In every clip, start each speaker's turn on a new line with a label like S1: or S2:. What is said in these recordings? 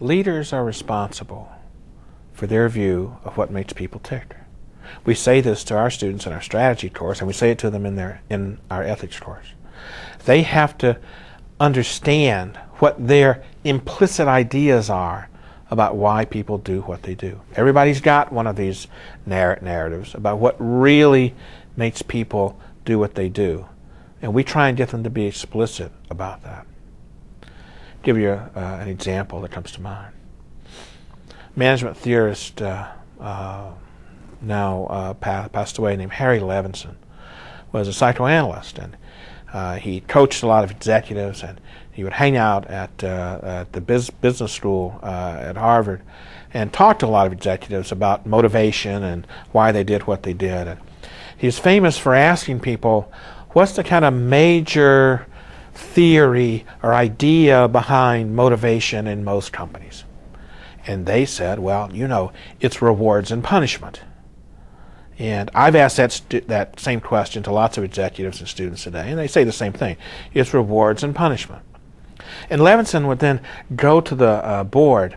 S1: Leaders are responsible for their view of what makes people tick. We say this to our students in our strategy course, and we say it to them in our ethics course. They have to understand what their implicit ideas are about why people do what they do. Everybody's got one of these narratives about what really makes people do what they do. And we try and get them to be explicit about that. Give you an example that comes to mind. Management theorist now passed away named Harry Levinson was a psychoanalyst, and he coached a lot of executives, and he would hang out at the business school at Harvard and talk to a lot of executives about motivation and why they did what they did. And he's famous for asking people, what's the kind of major theory or idea behind motivation in most companies? And they said, well, you know, it's rewards and punishment. And I've asked that same question to lots of executives and students today, and they say the same thing. It's rewards and punishment. And Levinson would then go to the board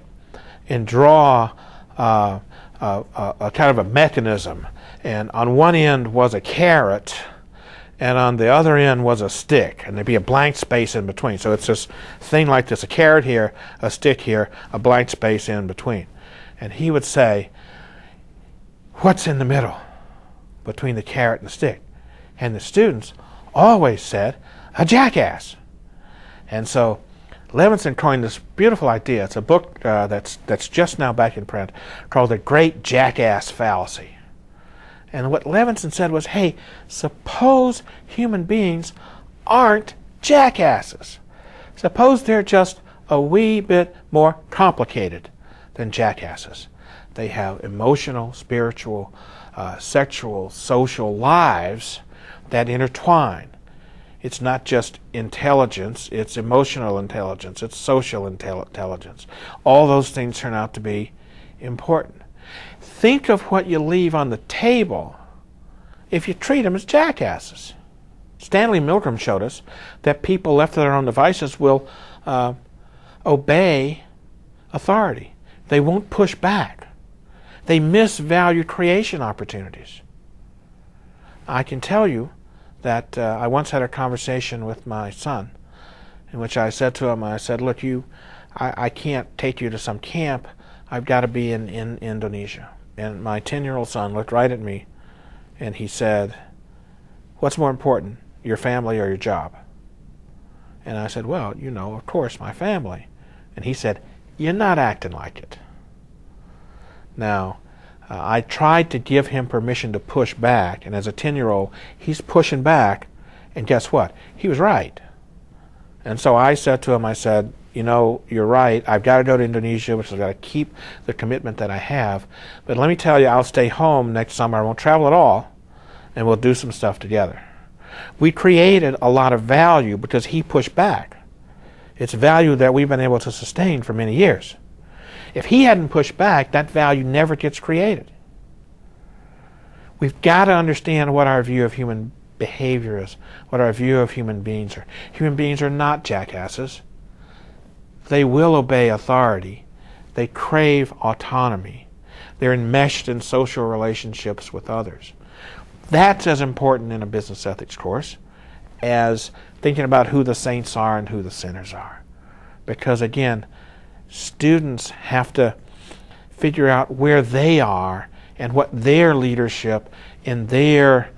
S1: and draw a kind of a mechanism. And on one end was a carrot, and on the other end was a stick, and there'd be a blank space in between. So it's this thing like this, a carrot here, a stick here, a blank space in between. And he would say, what's in the middle between the carrot and the stick? And the students always said, a jackass. And so Levinson coined this beautiful idea. It's a book that's just now back in print called The Great Jackass Fallacy. And what Levinson said was, hey, suppose human beings aren't jackasses. Suppose they're just a wee bit more complicated than jackasses. They have emotional, spiritual, sexual, social lives that intertwine. It's not just intelligence, it's emotional intelligence, it's social intelligence. All those things turn out to be important. Think of what you leave on the table if you treat them as jackasses. Stanley Milgram showed us that people left to their own devices will obey authority. They won't push back. They miss value creation opportunities. I can tell you that I once had a conversation with my son in which I said to him, I said, look, I can't take you to some camp. I've got to be in Indonesia. And my 10-year-old son looked right at me and he said, what's more important, your family or your job? And I said, well, you know, of course, my family. And he said, you're not acting like it. Now, I tried to give him permission to push back, and as a 10-year-old, he's pushing back, and guess what? He was right. And so I said to him, I said, you know, you're right. I've got to go to Indonesia, which I've got to keep the commitment that I have. But let me tell you, I'll stay home next summer. I won't travel at all, and we'll do some stuff together. We created a lot of value because he pushed back. It's value that we've been able to sustain for many years. If he hadn't pushed back, that value never gets created. We've got to understand what our view of human behavior is, what our view of human beings are. Human beings are not jackasses. They will obey authority. They crave autonomy. They're enmeshed in social relationships with others. That's as important in a business ethics course as thinking about who the saints are and who the sinners are. Because again, students have to figure out where they are and what their leadership and their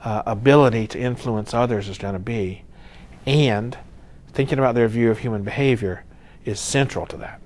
S1: ability to influence others is going to be. And thinking about their view of human behavior is central to that.